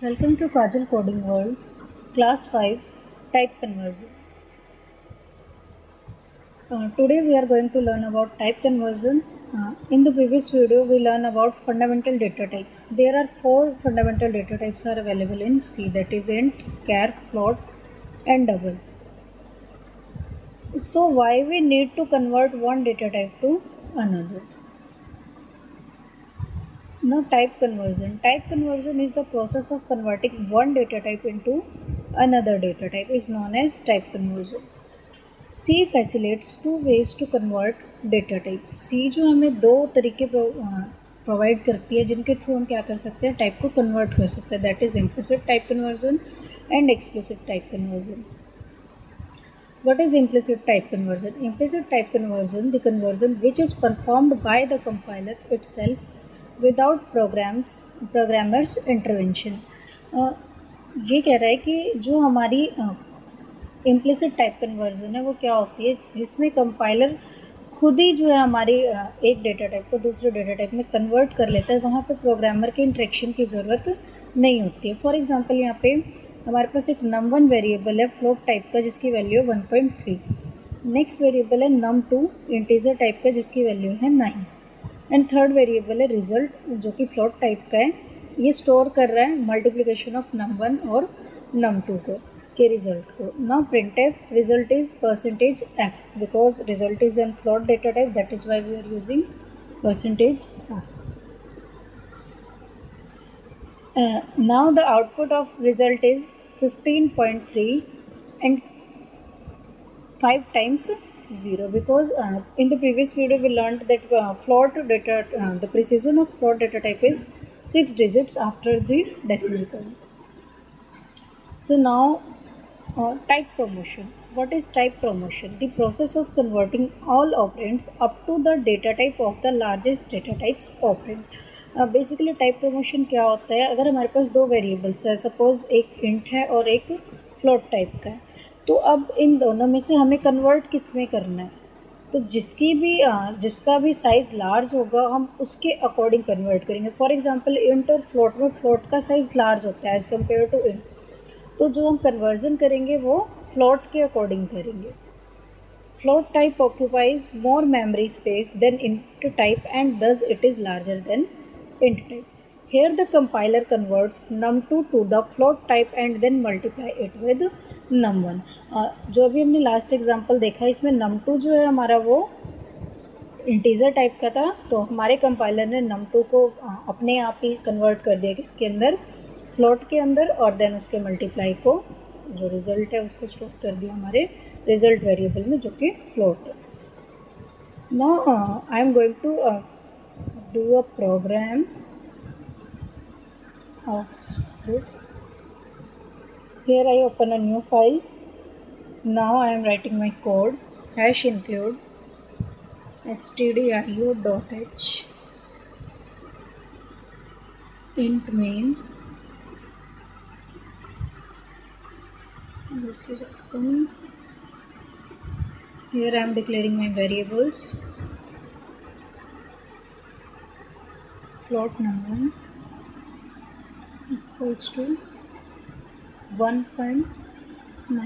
Welcome to Kajal Coding World, Class 5, Type Conversion. Today we are going to learn about type conversion. In the previous video, we learned about fundamental data types. There are 4 fundamental data types are available in C, that is int, char, float, and double. So why we need to convert one data type to another? Now type conversion. Type conversion is the process of converting one data type into another data type is known as type conversion. C facilitates two ways to convert data type. C जो हमें दो तरीके provide करती है जिनके through हम क्या कर सकते हैं, टाइप को कन्वर्ट कर सकते हैं. That is implicit type conversion and explicit type conversion. What is implicit type conversion? Implicit type conversion, the conversion which is performed by the compiler itself without programmer's intervention. ये कह रहा है कि जो हमारी इम्प्लिसिट टाइप कन्वर्जन है वो क्या होती है, जिसमें कंपाइलर खुद ही जो है हमारी एक डेटा टाइप को दूसरे डेटा टाइप में कन्वर्ट कर लेता है. वहाँ पे प्रोग्रामर के इंटरेक्शन की ज़रूरत नहीं होती है. फॉर एग्जांपल यहाँ पे हमारे पास एक num1 वेरिएबल है फ्लोट टाइप का जिसकी वैल्यू है 1.3. नेक्स्ट वेरिएबल है num2 इंटीजर टाइप का जिसकी वैल्यू है 9. एंड थर्ड वेरिएबल है रिजल्ट जो कि फ्लोट टाइप का है. ये स्टोर कर रहा है मल्टीप्लिकेशन ऑफ num1 और num2 को के रिजल्ट को. Now printf result is %f because result is an float data type, that is why we are using %f. Now the output of result is 15.3 and 5 times 0 because in the previous video we learned that float data the precision of float data type is 6 digits after the decimal point. So now type promotion. What is type promotion? The process of converting all operands up to the data type of the largest data type's operand. Basically type promotion क्या होता है, अगर हमारे पास दो variables है, suppose एक int है और एक फ्लोट टाइप का है, तो अब इन दोनों में से हमें कन्वर्ट किस में करना है, तो जिसका भी साइज़ लार्ज होगा हम उसके अकॉर्डिंग कन्वर्ट करेंगे. फॉर एग्जांपल इंट और फ्लोट में फ्लोट का साइज़ लार्ज होता है एज़ कम्पेयर टू इंट, तो जो हम कन्वर्जन करेंगे वो फ्लोट के अकॉर्डिंग करेंगे. Float type occupies more memory space than int type and thus it is larger than int type. Here the compiler converts num2 to the float type and then multiply it with num1. जो अभी हमने last example देखा इसमें num2 जो है हमारा वो integer type का था, तो हमारे कंपाइलर ने num2 को अपने आप ही कन्वर्ट कर दिया किसके अंदर, फ्लोट के अंदर, और देन उसके मल्टीप्लाई को जो रिज़ल्ट है उसको स्टोर कर दिया हमारे रिज़ल्ट वेरिएबल में जो कि फ्लोट है. Now I am going to do a program of this. Here I open a new file. Now I am writing my code. Hash include stdio.h int main. This is open. Here I am declaring my variables. Float num1 equals to 1.9.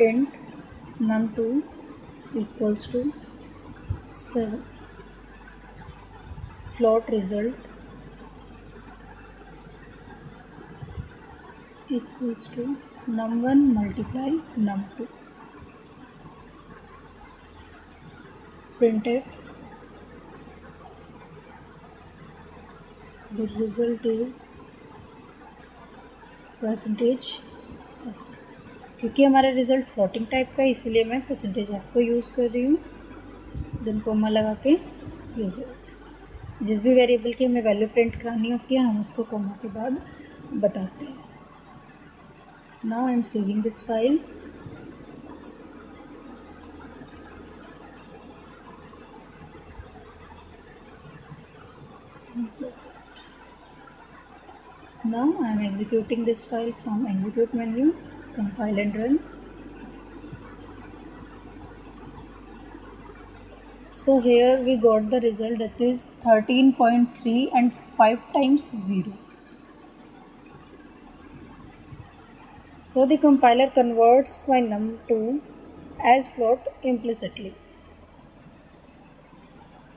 Int num2 equals to 7. Float result equals to num1 multiply num2. Printf the result is %f. क्योंकि हमारा result floating type का है इसीलिए मैं %f को use कर रही हूँ. देन कोमा लगा के रिजल्ट, जिस भी वेरिएबल की हमें वैल्यू प्रिंट करानी होती है हम उसको कोमा के बाद बताते हैं. Now I am saving this file. Now I am executing this file from execute menu, compile and run. So here we got the result, that is 13.3 and 5 times 0. So the compiler converts my num2 as float implicitly.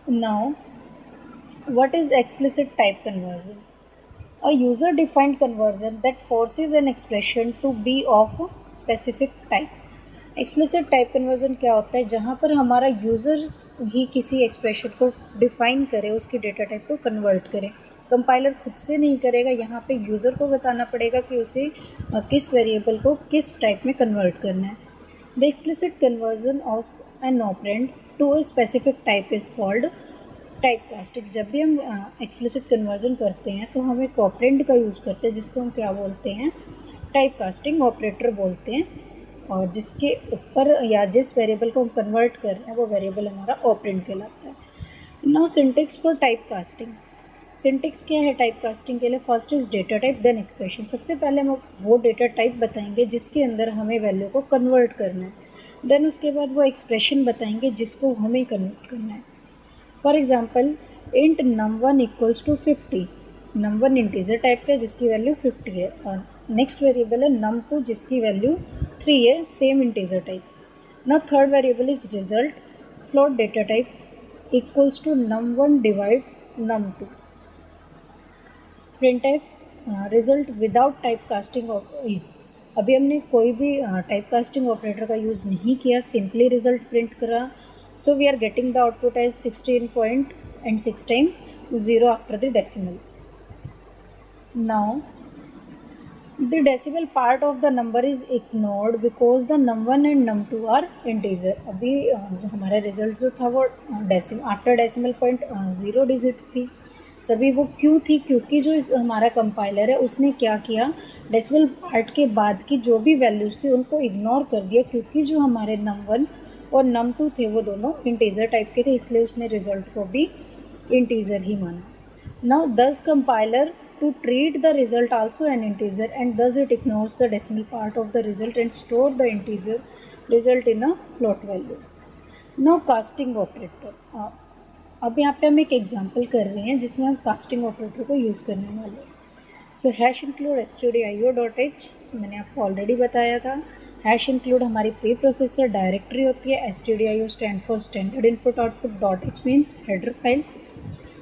Now, what is explicit type conversion? A user defined conversion that forces an expression to be of a specific type. Explicit type conversion क्या होता है, जहाँ पर हमारा user ही किसी expression को define करे, उसकी डेटा टाइप को कन्वर्ट करे. कंपाइलर खुद से नहीं करेगा, यहाँ पे यूज़र को बताना पड़ेगा कि उसे किस वेरिएबल को किस टाइप में कन्वर्ट करना है. The explicit conversion of an operand to a specific type is called type casting. जब भी हम एक्सप्लिसिट कन्वर्जन करते हैं तो हम एक ऑपरेंड का यूज़ करते हैं जिसको हम क्या बोलते हैं, टाइप कास्टिंग ऑपरेटर बोलते हैं, और जिसके ऊपर या जिस वेरिएबल को हम कन्वर्ट कर रहे हैं वो वेरिएबल हमारा ऑपरेंड कहलाता है. Now syntax for type casting. Syntax क्या है टाइप कास्टिंग के लिए? First is data type then expression. सबसे पहले हम वो डेटा टाइप बताएंगे जिसके अंदर हमें वैल्यू को कन्वर्ट करना है. देन उसके बाद वो एक्सप्रेशन बताएंगे जिसको हमें कन्वर्ट करना है. For example, int num1 equals to 50. num1 integer type का जिसकी वैल्यू 50 है, और नेक्स्ट वेरिएबल है num2 जिसकी वैल्यू 3 है, same integer type. Now third variable is result float data type equals to num1 divides num2. printf result without type casting is. अभी हमने कोई भी टाइप कास्टिंग ऑपरेटर का यूज़ नहीं किया, सिंपली रिजल्ट प्रिंट करा. So we are getting the output as 16.6 times 0 after the decimal. Now the decimal part of the number is ignored because the num1 and num2 are integer. अभी जो हमारा result जो था वो after decimal point 0 digits थी. सभी वो क्यों थी? क्योंकि जो हमारा कंपाइलर है उसने क्या किया, डेसिमल पार्ट के बाद की जो भी वैल्यूज़ थी उनको इग्नोर कर दिया, क्योंकि जो हमारे num1 और num2 थे वो दोनों इंटीजर टाइप के थे, इसलिए उसने रिजल्ट को भी इंटीजर ही माना. नाउ दस compiler to treat the result also an integer, and thus it ignores the decimal part of the result and store the integer result in a float value. Now casting operator. अब यहाँ पे हम एक example कर रहे हैं जिसमें हम कास्टिंग ऑपरेटर को यूज़ करने वाले हैं. सो हैश इंक्लूड stdio.h मैंने आपको ऑलरेडी बताया था. हैश इंक्लूड हमारी प्री प्रोसेसर डायरेक्टरी होती है. stdio stand for standard input output .h means header file.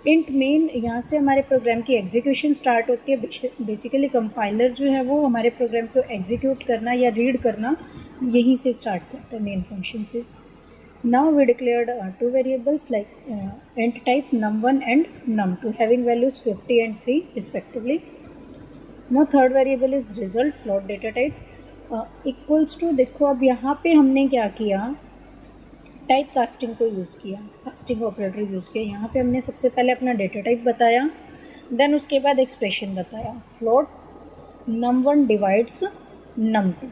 Int main यहाँ से हमारे प्रोग्राम की एग्जीक्यूशन स्टार्ट होती है. बेसिकली कंपाइलर जो है वो हमारे प्रोग्राम को एग्जीक्यूट करना या रीड करना यहीं से स्टार्ट करता है, मेन फंक्शन से. Now we declared two variables like int type num1 and num2 having values 50 and 3 respectively. Now third variable is result float data type equals to. देखो अब यहाँ पे हमने क्या किया, टाइप कास्टिंग को यूज़ किया, कास्टिंग ऑपरेटर यूज़ किया. यहाँ पे हमने सबसे पहले अपना डेटा टाइप बताया, देन उसके बाद एक्सप्रेशन बताया. Float num1 divides num2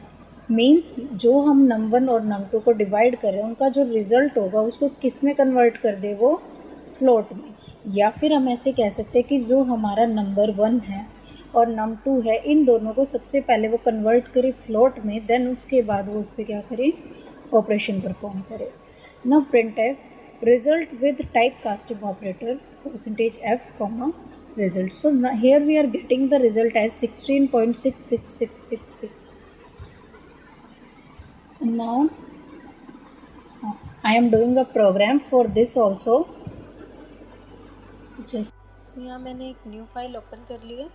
means जो हम num1 और num2 को डिवाइड कर रहे हैं उनका जो रिज़ल्ट होगा उसको किस में कन्वर्ट कर दे, वो फ्लोट में. या फिर हम ऐसे कह सकते हैं कि जो हमारा नंबर 1 है और num2 है, इन दोनों को सबसे पहले वो कन्वर्ट करे फ्लोट में, देन उसके बाद वो उस पर क्या करे, ऑपरेशन परफॉर्म करे. Now printf result with type casting operator %f comma result. So now here we are getting the result as 16.66666. Now I am doing a program for this also. Just so यहाँ मैंने एक new file open कर ली है.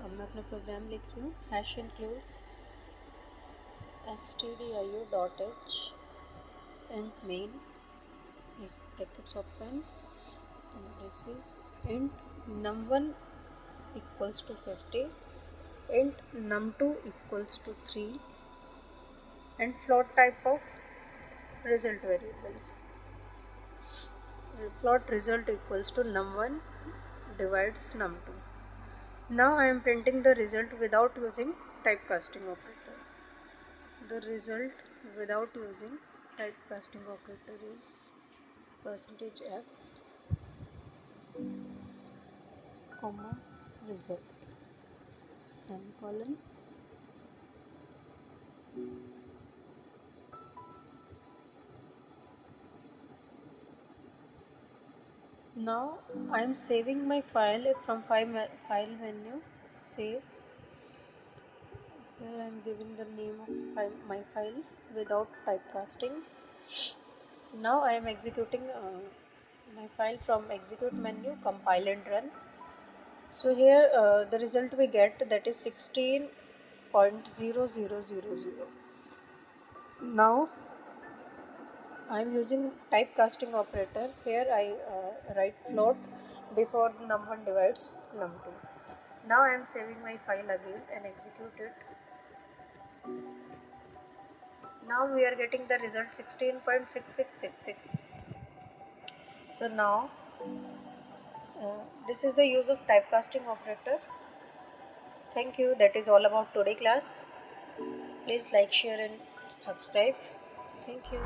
अब मैं अपना programme लिख रही हूँ. Hash include stdio.h and main is brackets open, and this is int num1 equals to 50, int num2 equals to 3, and float type of result variable. Float result equals to num1 divides num2. Now I am printing the result without using typecasting operator. The result without using typecasting operator is %f comma result semicolon. Now I am saving my file from file menu. Save. here I am giving the name of my file without typecasting. Now I am executing my file from execute menu, compile and run. So here the result we get, that is 16.0000. Now I am using typecasting operator. Here I write float before num1 divides num2. Now I am saving my file again and execute it. Now we are getting the result 16.6666. So now this is the use of typecasting operator. Thank you. That is all about today class. Please like, share and subscribe. Thank you.